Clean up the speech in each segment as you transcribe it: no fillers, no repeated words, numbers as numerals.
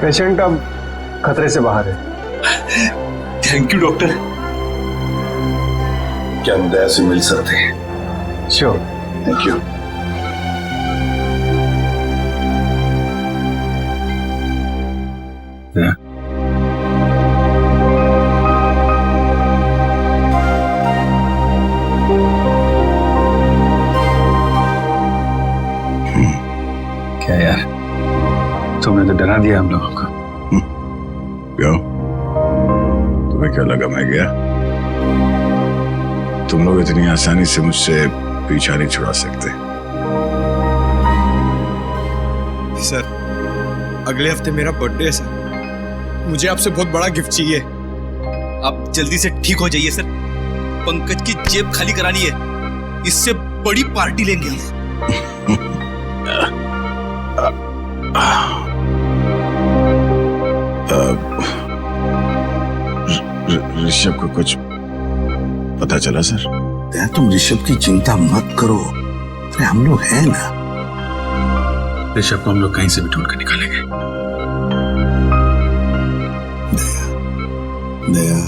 Patient अब खतरे से बाहर है। Thank you doctor. क्या हम दया से मिल सकते हैं? श्योर। Thank you. क्या यार, तुमने तो डरा दिया हम लोगों को। क्यों? तुम्हें क्या लगा मैं गया? तुम लोग इतनी आसानी से मुझसे पीछा नहीं छुड़ा सकते। सर, अगले हफ्ते मेरा बर्थडे है सर। मुझे आपसे बहुत बड़ा गिफ्ट चाहिए। आप जल्दी से ठीक हो जाइए सर। पंकज की जेब खाली करानी है, इससे बड़ी पार्टी लेंगे हम। ऋषभ को कुछ पता चला सर? तुम ऋषभ की चिंता मत करो, अरे हम लोग हैं ना। ऋषभ को हम लोग कहीं से भी ढूंढ कर निकालेंगे। दया,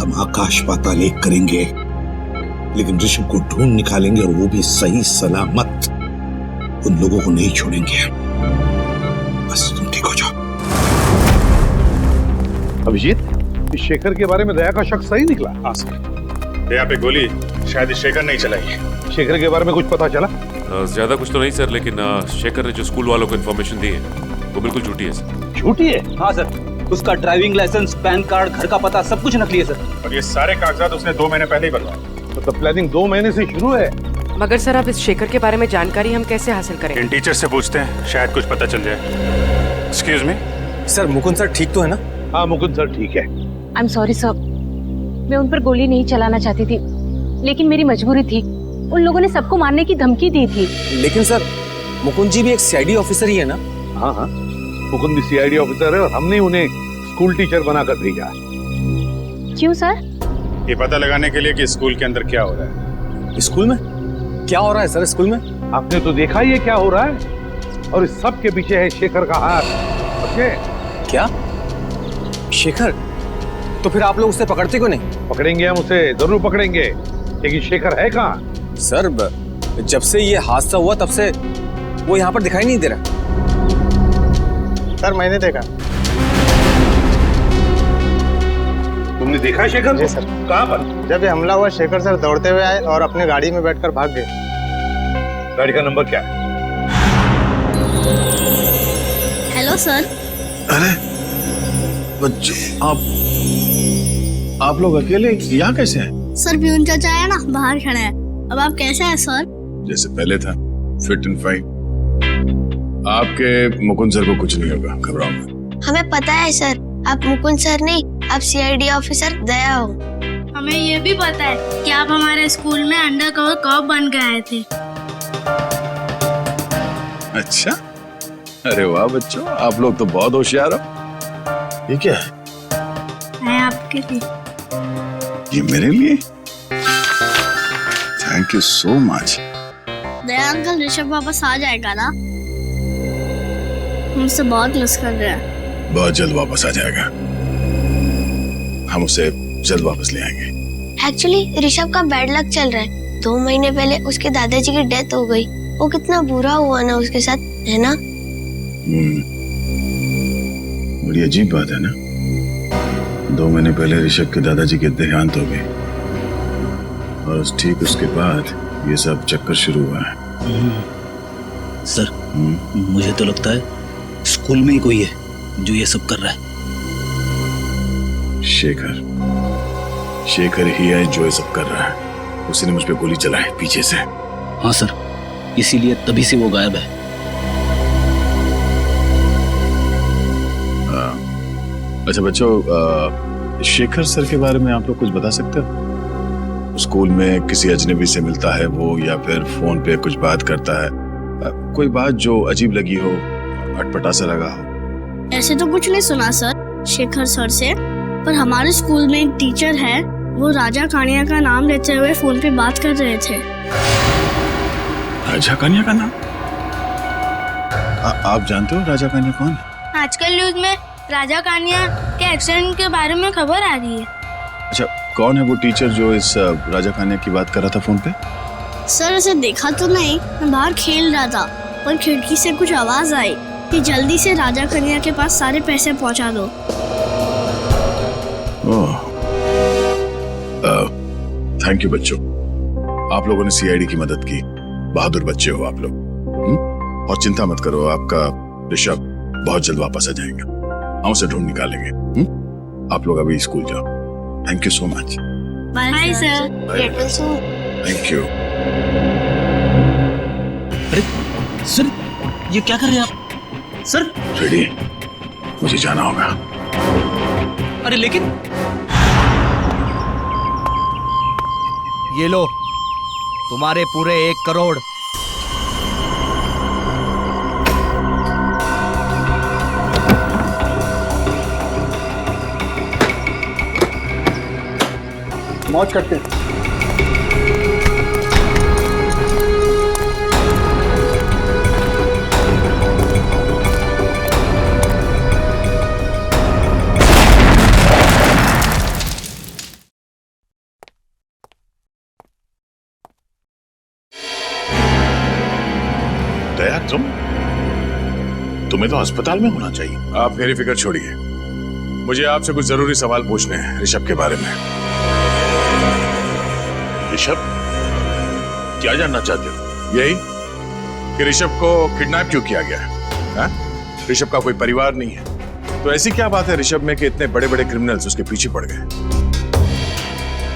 हम आकाश पाताल एक करेंगे, लेकिन ऋषभ को ढूंढ निकालेंगे और वो भी सही सलामत। उन लोगों को नहीं छोड़ेंगे। बस तुम ठीक हो जाओ। अभिजीत, इस शेखर के बारे में दया का शक सही निकला? हाँ सर, दया पे गोली शायद शेखर नहीं चलाई है। शेखर के बारे में कुछ पता चला? ज्यादा कुछ तो नहीं सर, लेकिन शेखर ने जो स्कूल वालों को इन्फॉर्मेशन दी है वो बिल्कुल झूठी है सर। झूठी है? हाँ सर, उसका ड्राइविंग लाइसेंस, पैन कार्ड, घर का पता सब कुछ नकली है सर। और ये सारे कागजात उसने 2 महीने पहले ही बनवाए। मतलब प्लानिंग 2 महीने से शुरू है। मगर सर, अब इस शेखर के बारे में जानकारी हम कैसे हासिल करें? इन टीचर से पूछते हैं, शायद कुछ पता चल जाए। Excuse me sir, Mukund sir ठीक तो है ना? हाँ, मुकुंद सर ठीक है। आई एम सॉरी सर, मैं उन पर गोली नहीं चलाना चाहती थी, लेकिन मेरी मजबूरी थी। उन लोगों ने सबको मारने की धमकी दी थी। लेकिन सर, मुकुंद जी भी एक सीआईडी ऑफिसर ही है ना? हाँ हाँ, मुकुंद भी सीआईडी ऑफिसर है और हमने उन्हें स्कूल टीचर बनाकर भेजा। क्यों सर? ये पता लगाने के लिए कि स्कूल के अंदर क्या हो रहा है। स्कूल में क्या हो रहा है सर? स्कूल में आपने तो देखा ही है क्या हो रहा है, और इस सब के पीछे है शेखर का हाथ। समझे? क्या? शेखर? तो फिर आप लोग उसे पकड़ते क्यों नहीं? पकड़ेंगे, हम उसे जरूर पकड़ेंगे, लेकिन शेखर है कहाँ? सर, जब से ये हादसा हुआ तब से वो यहाँ पर दिखाई नहीं दे रहा। सर, मैंने देखा। तुमने देखा शेखर? जी सर। कहाँ पर? जब ये हमला हुआ, शेखर सर दौड़ते हुए आए और अपने गाड़ी में बैठकर भाग गए। गाड़ी का नंबर क्या है? Hello sir. अरे बच्चों, आप लोग अकेले यहाँ कैसे हैं? सर, प्यून चाचा है ना, बाहर खड़ा है। अब आप कैसे हैं सर? जैसे पहले था, फिट एंड फाइन। आपके मुकुंद सर को कुछ नहीं होगा, घबराओ मत। हमें पता है सर, आप मुकुंद सर नहीं, आप सीआईडी ऑफिसर दया हो। हमें ये भी पता है कि आप हमारे स्कूल में अंडर कवर कॉप बन के आए थे। अच्छा, अरे वाह बच्चों, आप लोग तो बहुत होशियार हो। ये क्या है? मैं आपके लिए। ये मेरे लिए? Thank you so much. Daya uncle, Rishabh वापस आ जाएगा ना? हमसे बहुत मिस कर रहे हैं। बहुत जल्द वापस आ जाएगा, हम उसे जल्द वापस ले आएंगे। एक्चुअली ऋषभ का बैड लक चल रहा है। 2 महीने पहले उसके दादाजी की डेथ हो गई। वो कितना बुरा हुआ ना उसके साथ, है ना? बड़ी अजीब बात है ना। 2 महीने पहले ऋषभ के दादाजी के देहांत हो गए और ठीक उसके बाद ये सब चक्कर शुरू हुआ है। सर, मुझे तो लगता है स्कूल में ही कोई है जो ये सब कर रहा है। शेखर ही है जो ये सब कर रहा है। उसने मुझ पे गोली चलाई पीछे से। हाँ सर, इसीलिए तभी से वो गायब है। अच्छा बच्चों, शेखर सर के बारे में आप लोग कुछ बता सकते हो? स्कूल में किसी अजनबी से मिलता है वो, या फिर फोन पे कुछ बात करता है? कोई बात जो अजीब लगी हो, अटपटा सा लगा हो? ऐसे तो कुछ नहीं सुना सर शेखर सर से, पर हमारे स्कूल में एक टीचर है, वो राजा कानिया का नाम लेते हुए फोन पे बात कर रहे थे। राजा कानिया का नाम? आप जानते हो राजा कानिया कौन है? आजकल न्यूज में राजा कानिया के एक्सीडेंट के बारे में खबर आ रही है। अच्छा, कौन है वो टीचर जो इस राजा खानिया की बात कर रहा था फोन पे? सर उसे देखा तो नहीं, मैं बाहर खेल रहा था, पर खिड़की से कुछ आवाज आई कि जल्दी से राजा कन्या के पास सारे पैसे पहुंचा दो। थैंक यू बच्चों, आप लोगों ने सीआईडी की मदद की। बहादुर बच्चे हो आप लोग। और चिंता मत करो, आपका ऋषभ बहुत जल्द वापस आ जाएगा। हम उसे ढूंढ निकालेंगे। आप लोग अभी स्कूल जाओ। Thank you so much. Bye sir. Thank you. अरे सर, ये क्या कर रहे हैं आप? सर रेडी, मुझे जाना होगा। अरे लेकिन ये लो तुम्हारे पूरे 1 करोड़। मौज करते हैं। दया, तुम्हें तो अस्पताल में होना चाहिए। आप मेरी फिक्र छोड़िए, मुझे आपसे कुछ जरूरी सवाल पूछने हैं ऋषभ के बारे में। ऋषभ, क्या जानना चाहते हो? यही कि ऋषभ को किडनैप क्यों किया गया है? ऋषभ का कोई परिवार नहीं है, तो ऐसी क्या बात है ऋषभ में कि इतने बड़े बड़े क्रिमिनल्स उसके पीछे पड़ गए?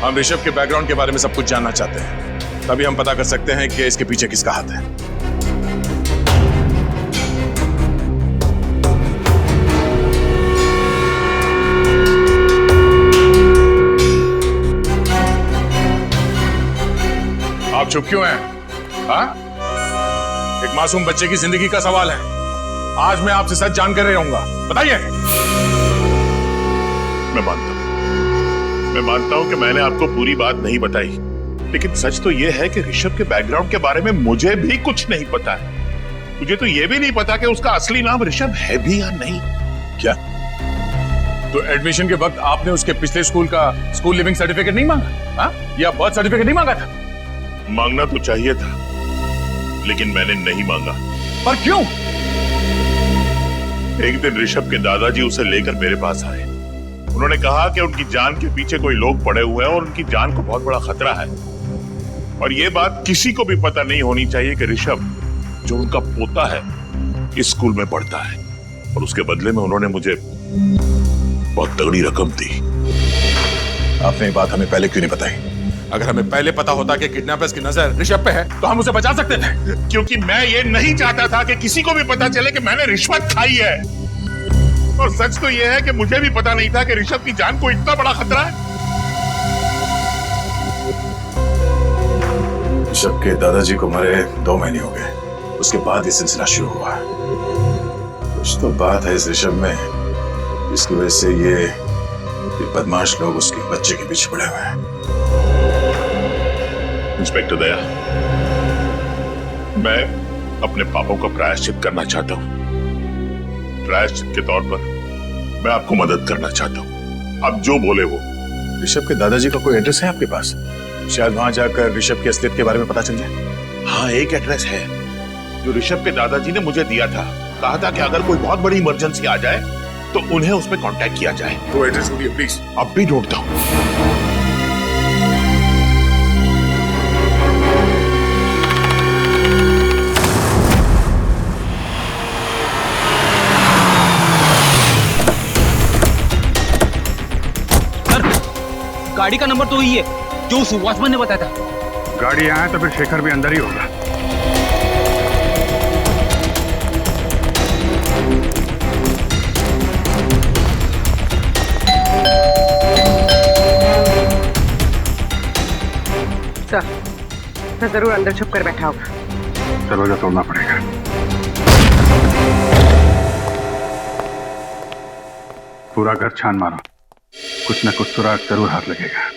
हम ऋषभ के बैकग्राउंड के बारे में सब कुछ जानना चाहते हैं, तभी हम पता कर सकते हैं कि इसके पीछे किसका हाथ है। आप चुप क्यों हैं? हाँ? एक मासूम बच्चे की जिंदगी का सवाल है। आज मैं आपसे सच जानकर रहूंगा, बताइए। मैं मानता हूं कि मैंने आपको पूरी बात नहीं बताई, लेकिन सच तो यह है कि ऋषभ के बैकग्राउंड के बारे में मुझे भी कुछ नहीं पता है। मुझे तो यह भी नहीं पता कि उसका असली नाम ऋषभ है भी या नहीं। क्या? तो एडमिशन के वक्त आपने उसके पिछले स्कूल का स्कूल लिविंग सर्टिफिकेट नहीं मांगा? हाँ? या बर्थ सर्टिफिकेट नहीं मांगा था? मांगना तो चाहिए था, लेकिन मैंने नहीं मांगा। पर क्यों? एक दिन ऋषभ के दादाजी उसे लेकर मेरे पास आए। उन्होंने कहा कि उनकी जान के पीछे कोई लोग पड़े हुए हैं और उनकी जान को बहुत बड़ा खतरा है, और यह बात किसी को भी पता नहीं होनी चाहिए कि ऋषभ, जो उनका पोता है, इस स्कूल में पढ़ता है। और उसके बदले में उन्होंने मुझे बहुत तगड़ी रकम दी। आपने ये बात हमें पहले क्यों नहीं बताई? अगर हमें पहले पता होता कि किडनैपर्स की नजर ऋषभ पे है, तो हम उसे बचा सकते थे। क्योंकि मैं ये नहीं चाहता था कि किसी को भी पता चले कि मैंने रिश्वत खाई है। और सच तो यह है कि मुझे भी पता नहीं था कि ऋषभ की जान को इतना बड़ा खतरा है। ऋषभ के दादाजी को मरे 2 महीने हो गए, उसके बाद ये सिलसिला शुरू हुआ। कुछ तो बात है इस ऋषभ में, जिसकी वजह से ये बदमाश लोग उसके बच्चे के पीछे पड़े हुए हैं। इंस्पेक्टर दया, मैं अपने पापों का प्रायश्चित करना चाहता हूं। प्रायश्चित के तौर पर मैं आपको मदद करना चाहता हूं। आप जो बोले वो। ऋषभ के दादाजी का कोई एड्रेस है आपके पास? शायद वहां जाकर ऋषभ की असलियत के बारे में पता चल जाए। हाँ, एक एड्रेस है जो ऋषभ के दादाजी ने मुझे दिया था। कहा था कि अगर कोई बहुत बड़ी इमरजेंसी आ जाए तो उन्हें उस पर कांटेक्ट किया जाए। वो एड्रेस बोलिए प्लीज। अब भी ढूंढता हूं। गाड़ी का नंबर तो ही है जो उस वॉचमैन ने बताया था। गाड़ी आए तो फिर शेखर भी अंदर ही होगा। सर जरूर अंदर छुप कर बैठा होगा। दरवाजा तोड़ना पड़ेगा। पूरा घर छान मारो, कुछ न कुछ सुराग जरूर हाथ लगेगा।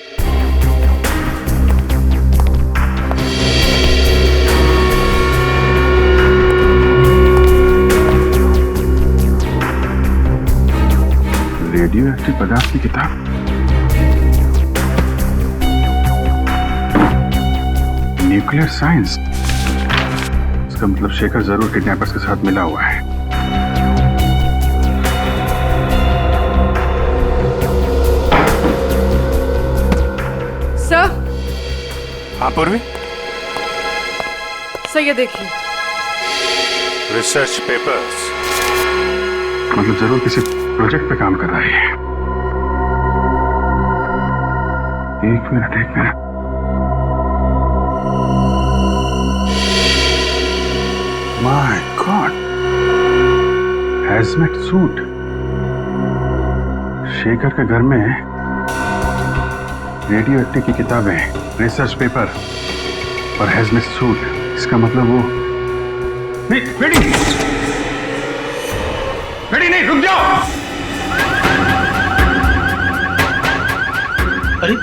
रेडियो एक्टिव पदार्थ की किताब। Nuclear science. इसका मतलब शेखर जरूर किडनैपर्स के साथ मिला हुआ है। सर। हाँ पूर्वी। सर ये देखिए। Research papers. मतलब जरूर किसी प्रोजेक्ट पे काम कर रहा है। एक minute. My God, hazmat suit. Shekhar के घर में रेडियो एक्टिव की किताबें, रिसर्च पेपर और हैजमेट सूट। इसका मतलब वो नहीं, बेटी नहीं, रुक जाओ। अरे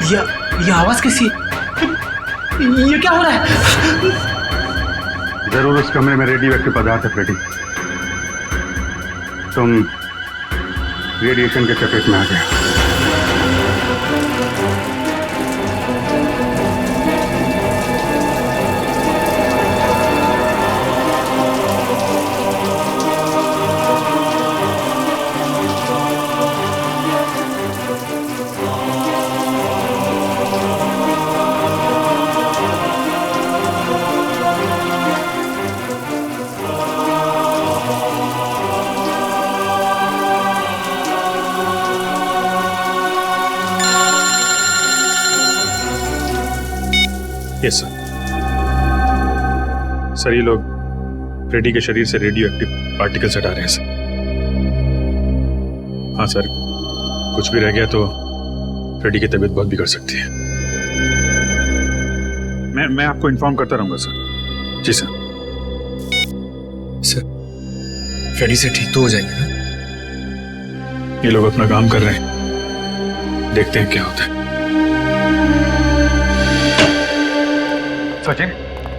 ये आवाज कैसी है? ये क्या हो रहा है? जरूर उस कमरे में रेडियो एक्टिव पदार्थ है फ्रेडी। तुम रेडिएशन के चपेट में आ गए। यस सर, ये लोग फ्रेडी के शरीर से रेडियो एक्टिव पार्टिकल्स हटा रहे हैं सर। हाँ सर, कुछ भी रह गया तो फ्रेडी की तबीयत बहुत बिगड़ सकती है। मैं आपको इन्फॉर्म करता रहूंगा सर। जी सर। सर फ्रेडी से ठीक तो हो जाएगा ना? ये लोग अपना काम कर रहे हैं, देखते हैं क्या होता है। सचिन,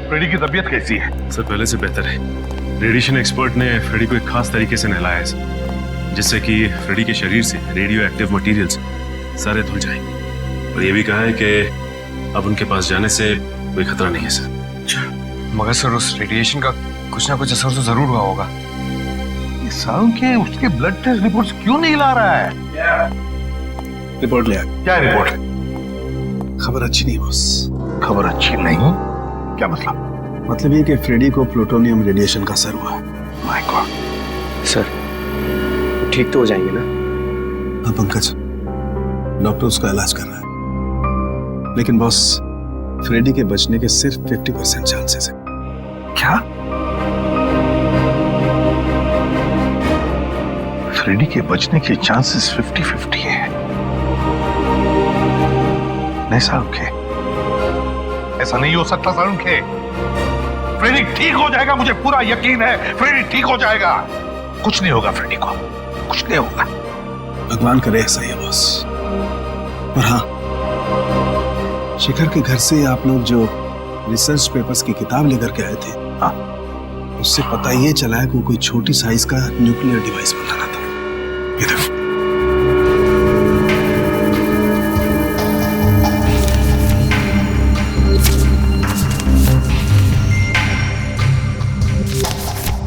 फ्रेडी की तबीयत कैसी है? सर पहले से बेहतर है। रेडिएशन एक्सपर्ट ने फ्रेडी को एक खास तरीके से नहलाया है सर, जिससे कि फ्रेडी के शरीर से रेडियो एक्टिव मटेरियल्स सारे धुल जाएंगे। और ये भी कहा है कि अब उनके पास जाने से कोई खतरा नहीं है सर। मगर सर उस रेडिएशन का कुछ ना कुछ असर तो जरूर हुआ होगा। ये सालों के उसके ब्लड टेस्ट रिपोर्ट्स क्यों नहीं ला रहा है? रिपोर्ट ले आ। क्या रिपोर्ट? खबर अच्छी नहीं बॉस। खबर अच्छी नहीं? क्या मतलब? मतलब ये कि फ्रेडी को प्लूटोनियम रेडिएशन का असर हुआ है। My God. सर ठीक तो हो जाएंगे ना? हाँ पंकज, डॉक्टर उसका इलाज कर रहा है, लेकिन बॉस फ्रेडी के बचने के सिर्फ 50% चांसेस है। क्या? फ्रेडी के बचने के चांसेस 50-50 है? नहीं सारुखे, ऐसा नहीं हो सकता सारुखे। फ्रेडी ठीक हो जाएगा, मुझे पूरा यकीन है। फ्रेडी ठीक हो जाएगा, कुछ नहीं होगा फ्रेडी को, कुछ नहीं होगा। भगवान करे ऐसा ही बॉस। और हाँ, शेखर के घर से आप लोग जो रिसर्च पेपर्स की किताब लेकर के आए थे, हाँ, उससे पता ये चला है कि वो कोई छोटी साइज का न्यूक्लियर डिवाइस बनाना था। ये देखो।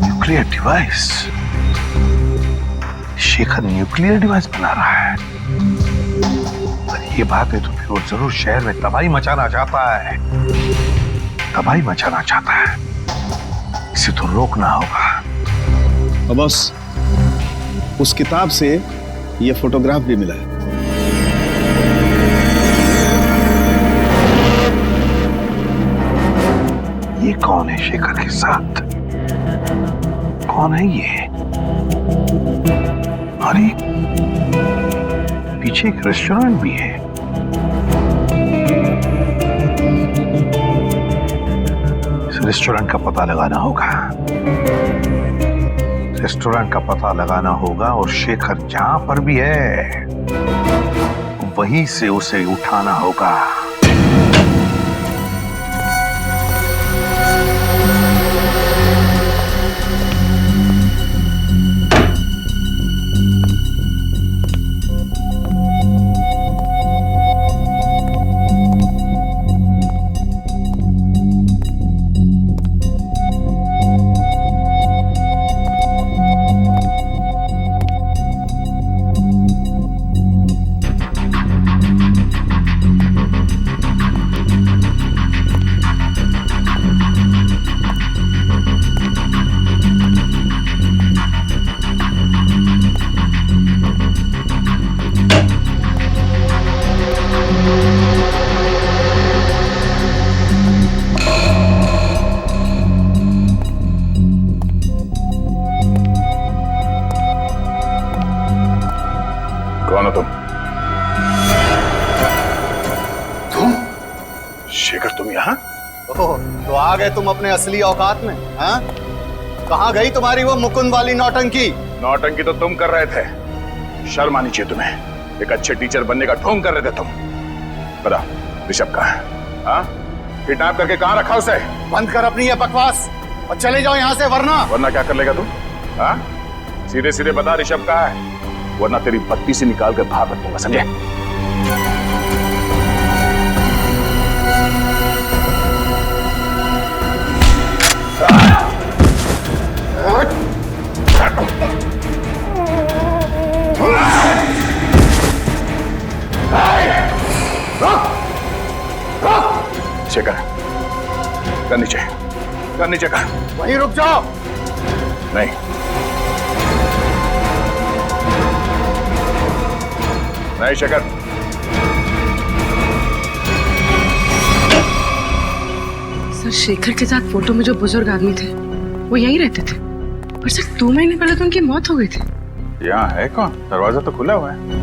Nuclear device? Shekhar nuclear device बना रहा है? ये बात है तो फिर वो जरूर शहर में तबाही मचाना चाहता है। तबाही मचाना चाहता है, इसे तो रोकना होगा। और बॉस, उस किताब से ये फोटोग्राफ भी मिला है। ये कौन है शेखर के साथ? कौन है ये? अरे पीछे एक रेस्टोरेंट भी है। इस रेस्टोरेंट का पता लगाना होगा। रेस्टोरेंट का पता लगाना होगा और शेखर जहां पर भी है वहीं से उसे उठाना होगा। कौन हो तुम? तुम? शेखर तुम यहाँ? ओह, तो आ गए तुम अपने असली औकात में, हाँ? कहाँ गई तुम्हारी वो मुकुंद वाली नौटंकी? नौटंकी तो तुम कर रहे थे। शर्म आनी चाहिए तुम्हें। एक अच्छे टीचर बनने का ढोंग कर रहे थे तुम। बता, ऋषभ कहाँ है? हाँ? किडनैप करके कहाँ रखा उसे? बंद कर अपनी ये बकवास और चले जाओ यहाँ से, वरना क्या कर लेगा तू? हाँ? सीधे सीधे बता ऋषभ कहाँ है, वरना तेरी बत्ती से निकाल कर बाहर रख दूंगा, समझे? शेखर, कर नीचे कर। वहीं रुक जाओ। नहीं, शेखर। सर, शेखर के साथ फोटो में जो बुजुर्ग आदमी थे वो यहीं रहते थे, पर सर 2 महीने पहले तो उनकी मौत हो गई थी। यहाँ है कौन? दरवाजा तो खुला हुआ है।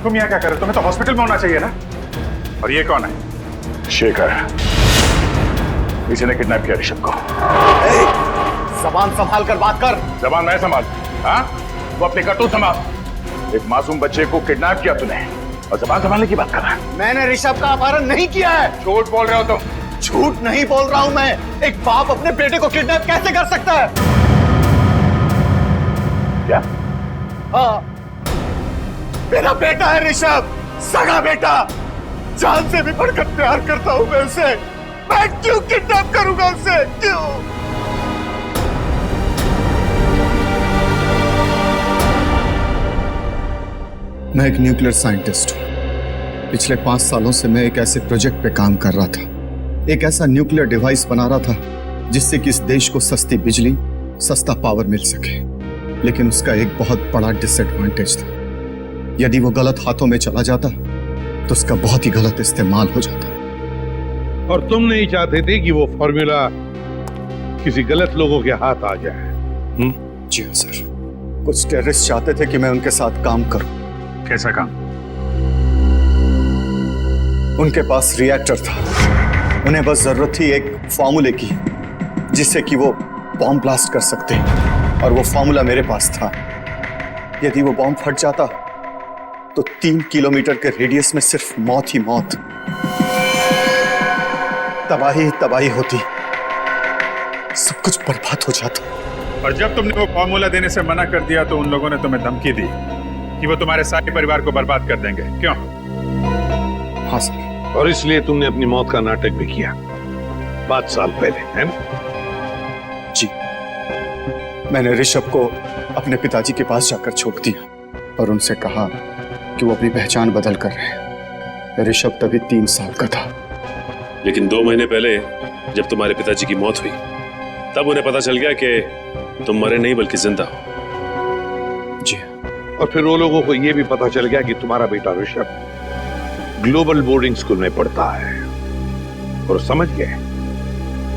तुम यहाँ क्या कर रहे हो? तुम्हें तो हॉस्पिटल में होना चाहिए ना। और ये कौन है? शेखर। इसी ने किडनैप किया ऋषभ को। जबान संभाल कर बात कर। जबान मैं संभाल? हाँ? वो अपनी करतूत संभाल। एक मासूम बच्चे को किडनैप किया तूने और जबान संभालने की बात कर रहा है। मैंने ऋषभ का अपहरण नहीं किया है। झूठ बोल रहे हो तुम। झूठ नहीं बोल रहा हूं मैं। एक बाप अपने बेटे को किडनैप कैसे कर सकता है? क्या? हाँ, मेरा बेटा है ऋषभ, सगा बेटा। जान से भी बढ़कर प्यार करता हूं मैं उसे। मैं क्यों किडनैप करूंगा उसे? क्यों? मैं एक न्यूक्लियर साइंटिस्ट हूं। पिछले 5 सालों से मैं एक ऐसे प्रोजेक्ट पे काम कर रहा था, एक ऐसा न्यूक्लियर डिवाइस बना रहा था जिससे कि इस देश को सस्ती बिजली, सस्ता पावर मिल सके। लेकिन उसका एक बहुत बड़ा डिसएडवांटेज था। यदि वो गलत हाथों में चला जाता तो उसका बहुत ही गलत इस्तेमाल हो जाता। और तुम नहीं चाहते थे कि वो फॉर्मूला किसी गलत लोगों के हाथ आ जाए? जी हाँ सर, कुछ टेररिस्ट चाहते थे कि मैं उनके साथ काम करूं। कैसा काम? उनके पास रिएक्टर था। उन्हें बस जरूरत थी एक फॉर्मूले की जिससे कि वो बॉम्ब ब्लास्ट कर सकते, और वो फॉर्मूला मेरे पास था। यदि वो बॉम्ब फट जाता तो 3 किलोमीटर के रेडियस में सिर्फ मौत ही मौत, तबाही ही तबाही होती, सब कुछ बर्बाद हो जाता। और जब तुमने वो फॉर्मूला देने से मना कर दिया तो उन लोगों ने तुम्हें धमकी दी कि वो तुम्हारे सारे परिवार को बर्बाद कर देंगे, क्यों? हाँ सर। और इसलिए तुमने अपनी मौत का नाटक भी किया 5 साल पहले, है ना? जी, मैंने ऋषभ को अपने पिताजी के पास जाकर छोड़ दिया और उनसे कहा कि वो अपनी पहचान बदल कर रहे हैं। ऋषभ तभी 3 साल का था। लेकिन 2 महीने पहले जब तुम्हारे पिताजी की मौत हुई तब उन्हें पता चल गया कि तुम मरे नहीं बल्कि जिंदा हो। जी। और फिर वो लोगों को यह भी पता चल गया कि तुम्हारा बेटा ऋषभ ग्लोबल बोर्डिंग स्कूल में पढ़ता है, और समझ गए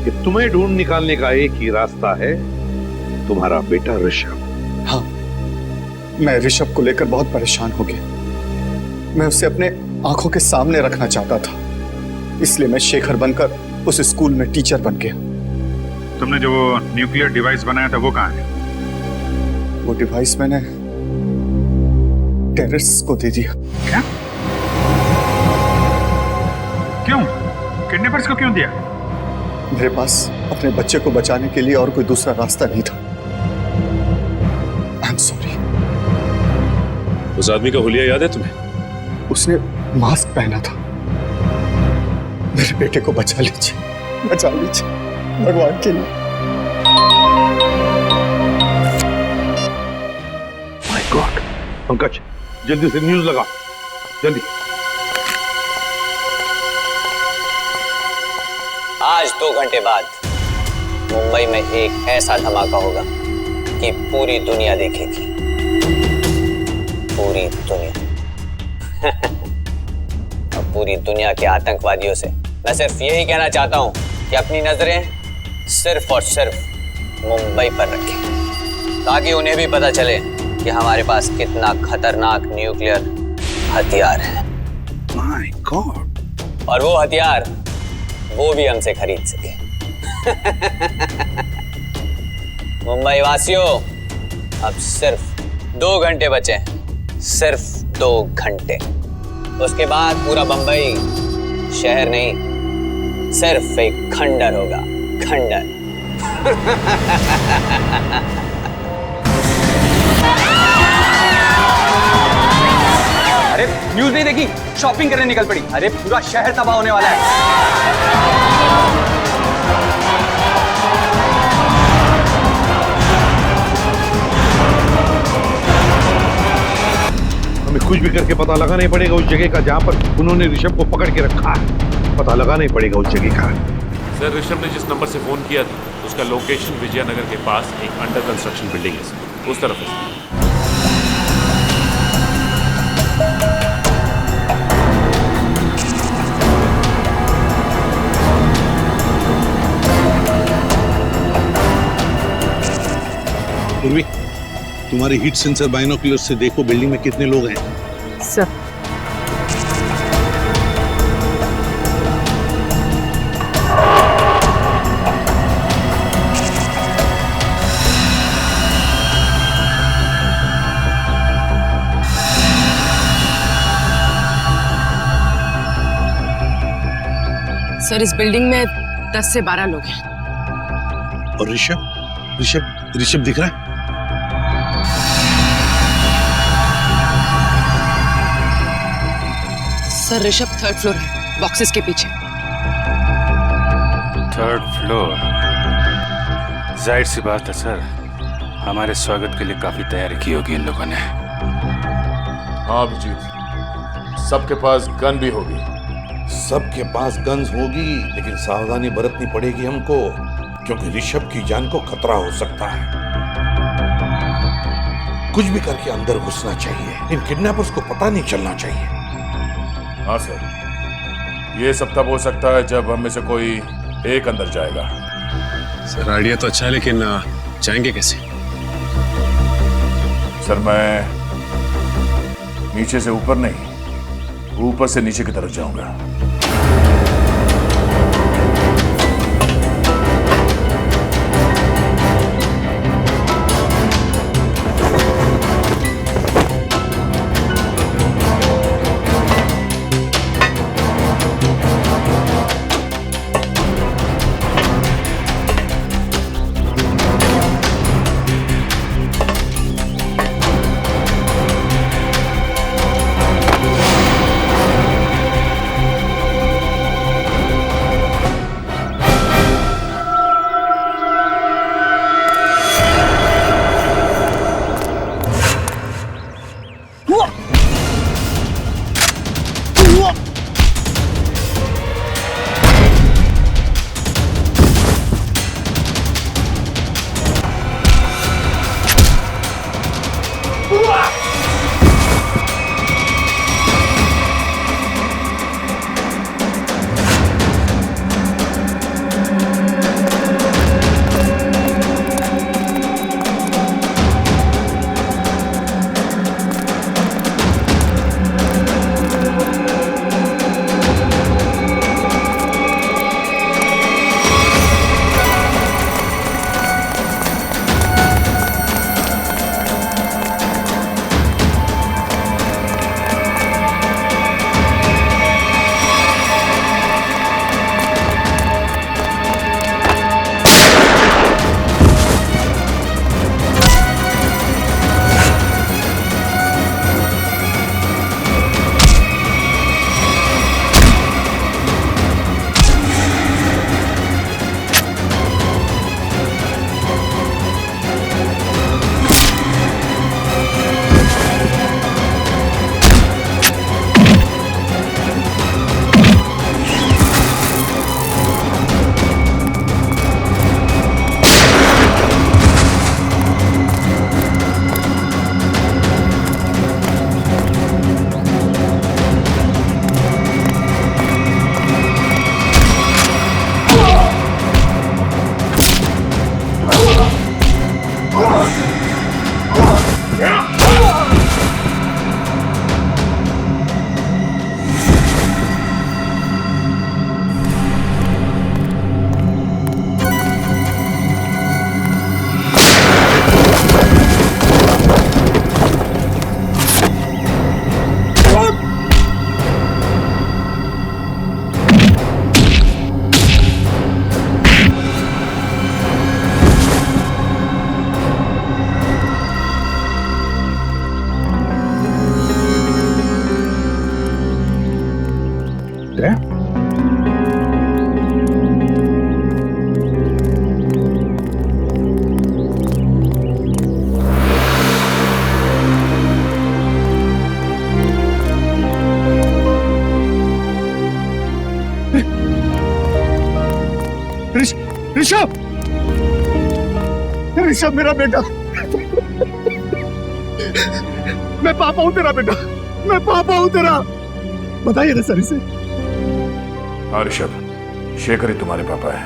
कि तुम्हें ढूंढ निकालने का एक ही रास्ता है, तुम्हारा बेटा ऋषभ। हाँ, मैं ऋषभ को लेकर बहुत परेशान हो गया। मैं उसे अपने आंखों के सामने रखना चाहता था, इसलिए मैं शेखर बनकर उस स्कूल में टीचर बन गया। तुमने जो न्यूक्लियर डिवाइस बनाया था वो कहाँ है? वो डिवाइस मैंने टेररिस्ट को दे दिया। क्या? क्यों? किडनैपर्स को क्यों दिया? मेरे पास अपने बच्चे को बचाने के लिए और कोई दूसरा रास्ता नहीं था। I am sorry. उस आदमी का हुलिया याद है तुम्हें? उसने मास्क पहना था। मेरे बेटे को बचा लीजिए, बचा लीजिए, भगवान के लिए। माय गॉड, पंकज जल्दी से न्यूज़ लगा, जल्दी। आज 2 घंटे बाद मुंबई में एक ऐसा धमाका होगा कि पूरी दुनिया देखेगी, पूरी दुनिया। और पूरी दुनिया के आतंकवादियों से मैं सिर्फ यही कहना चाहता हूँ कि अपनी नजरें सिर्फ और सिर्फ मुंबई पर रखें, ताकि उन्हें भी पता चले कि हमारे पास कितना खतरनाक न्यूक्लियर हथियार है। My God. और वो हथियार वो भी हमसे खरीद सके। मुंबई वासियों, अब सिर्फ 2 घंटे बचे हैं, सिर्फ 2 घंटे। उसके बाद पूरा बंबई शहर नहीं, सिर्फ एक खंडर होगा, खंडर। अरे न्यूज़ नहीं देखी? शॉपिंग करने निकल पड़ी। अरे पूरा शहर तबाह होने वाला है। हमें कुछ भी करके पता लगाना ही पड़ेगा उस जगह का जहां पर उन्होंने ऋषभ को पकड़ के रखा है। पता लगाना ही पड़ेगा उस जगह का। सर, ऋषभ ने जिस नंबर से फोन किया था उसका लोकेशन विजयनगर के पास एक अंडर कंस्ट्रक्शन बिल्डिंग है सर, उस तरफ है। पूर्वी, तुम्हारी हीट सेंसर बाइनोकुलर से देखो बिल्डिंग में कितने लोग हैं। सर, सर इस बिल्डिंग में 10 से 12 लोग हैं। और ऋषभ ऋषभ ऋषभ दिख रहा है? सर ऋषभ 3rd फ्लोर है, बॉक्सेस के पीछे। 3rd floor? जाहिर सी बात है सर, हमारे स्वागत के लिए काफी तैयारी की होगी इन लोगों ने। हाँ अभिजीत, सबके पास गन भी होगी। सबके पास गन्स होगी, लेकिन सावधानी बरतनी पड़ेगी हमको, क्योंकि ऋषभ की जान को खतरा हो सकता है। कुछ भी करके अंदर घुसना चाहिए। इन किडनैपर्स को पता नहीं चलना चाहिए। हाँ सर, ये सब तब हो सकता है जब हम में से कोई एक अंदर जाएगा। सर आइडिया तो अच्छा है, लेकिन जाएंगे कैसे? सर मैं नीचे से ऊपर नहीं, ऊपर से नीचे की तरफ जाऊंगा। ऋषभ, ऋषभ मेरा बेटा, मैं पापा हूं तेरा बेटा, मैं पापा हूं तेरा। बताइए ना सर इसे। हाँ ऋषभ, शेखर ही तुम्हारे पापा है।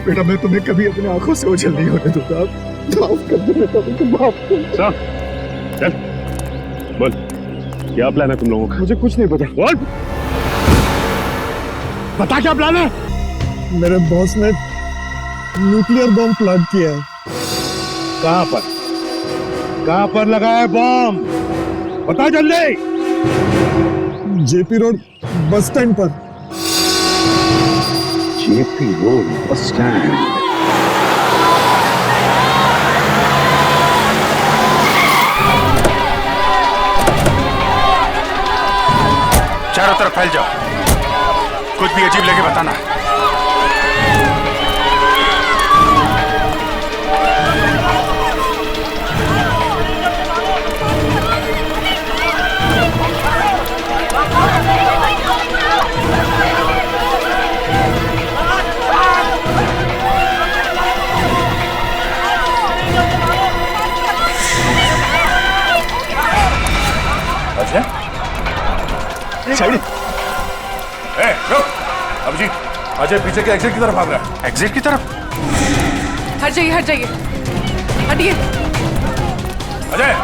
बेटा मैं तुम्हें कभी अपनी आंखों से ओझल नहीं होने दूंगा। माफ कर दो बेटा, मुझे माफ कर। चल बोल, क्या प्लान है तुम लोगों का? मुझे कुछ नहीं पता। बोल, बता क्या प्लान है? मेरे बॉस ने न्यूक्लियर बम प्लांट किया है। कहां पर? कहां पर लगा है बम? बता जल्दी। जेपी रोड बस स्टैंड पर। JP road bus stand. चारों तरफ फैल जाओ, कुछ भी अजीब लगे बताना। साइड रुक। अभिजीत, अजय पीछे के एग्जिट की तरफ भाग रहा है। एग्जिट की तरफ? हट जाइए, हट जाइए, हटिए। अजय,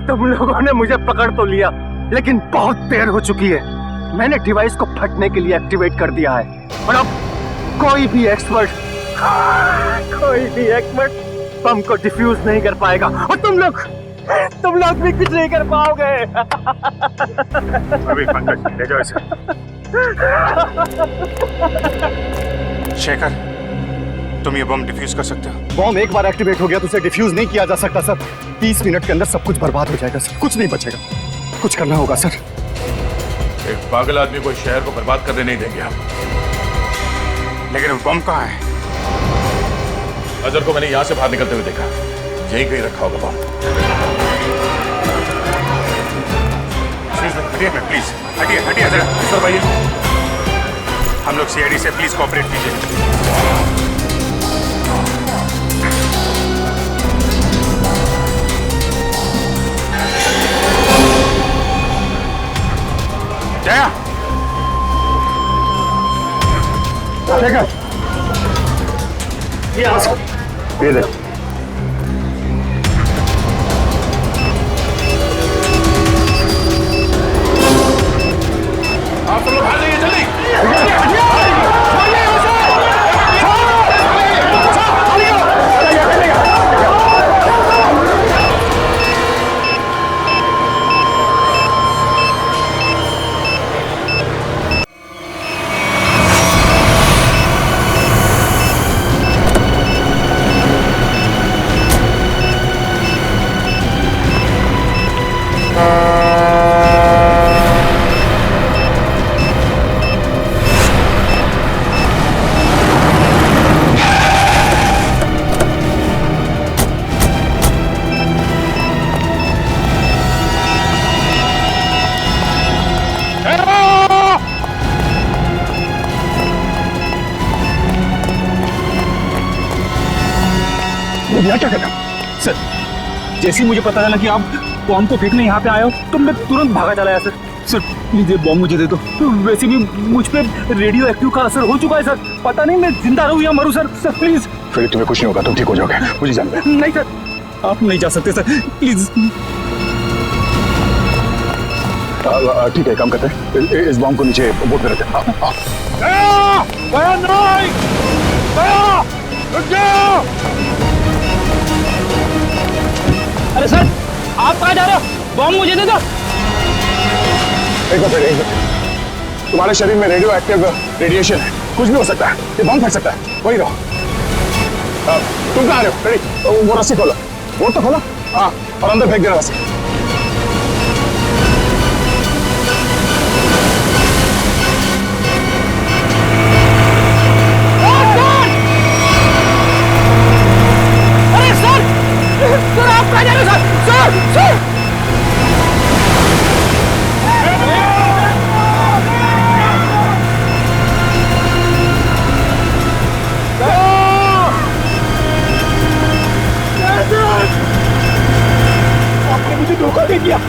तुम लोगों ने मुझे पकड़ तो लिया, लेकिन बहुत देर हो चुकी है। मैंने डिवाइस को फटने के लिए एक्टिवेट कर दिया है और अब कोई भी एक्सपर्ट बम को डिफ्यूज नहीं कर पाएगा और तुम लोग भी कुछ नहीं कर पाओगे। अभी पंकज ले जाओ इसे। शेखर, तुम ये बम डिफ्यूज कर सकते हो? बॉम्ब एक बार एक्टिवेट हो गया तो उसे डिफ्यूज नहीं किया जा सकता सर। 30 मिनट के अंदर सब कुछ बर्बाद हो जाएगा सर, कुछ नहीं बचेगा। कुछ करना होगा सर। एक पागल आदमी को शहर को बर्बाद करने नहीं देंगे हम। लेकिन वो बम कहाँ है? अजर को मैंने यहाँ से बाहर निकलते हुए देखा, यही कहीं रखा होगा बम। हटिए प्लीज, हटिए हटिए जरा। सर भाई, हम लोग सीआईडी से प्लीज कोऑपरेट कीजिए। जया, ये ले। आप सब लोग आ जाइए जल्दी। क्या करना सर? जैसे ही मुझे पता चला कि आप बॉम्ब को फेंकने यहाँ पे आए हो तो मैं तुरंत भागा चला आया सर। सर प्लीज ये बॉम्ब मुझे दे दो। तो वैसे भी मुझ पे रेडियो एक्टिव का असर हो चुका है सर। पता नहीं मैं जिंदा रहूं या मरूं सर। Sir please. फिर तुम्हें कुछ नहीं होगा, तुम ठीक हो जाओगे, मुझे जानना है। नहीं सर, आप नहीं जा सकते सर, प्लीज। ठीक है, काम करते हैं, इस बॉम्ब को नीचे बोट में रखते हैं। अरे सर, आप कहाँ जा रहे हो? बॉम्ब मुझे दे दो। एक मिनट, तुम्हारे शरीर में रेडियो एक्टिव रेडिएशन है, कुछ भी हो सकता है, ये बम फट सकता है, वही रहो। तुम कहाँ आ रहे हो? रेडी, वो रस्सी खोलो, बोर्ड तो खोलो, हाँ, और अंदर फेंक देना रस्सी। अरे सर आप कहाँ जा रहे हो सर? आपने मुझे धोखा दे दिया।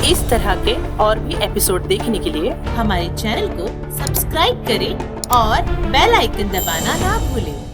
इस तरह के और भी एपिसोड देखने के लिए हमारे चैनल को सब्सक्राइब करें और बेल आइकन दबाना ना भूलें।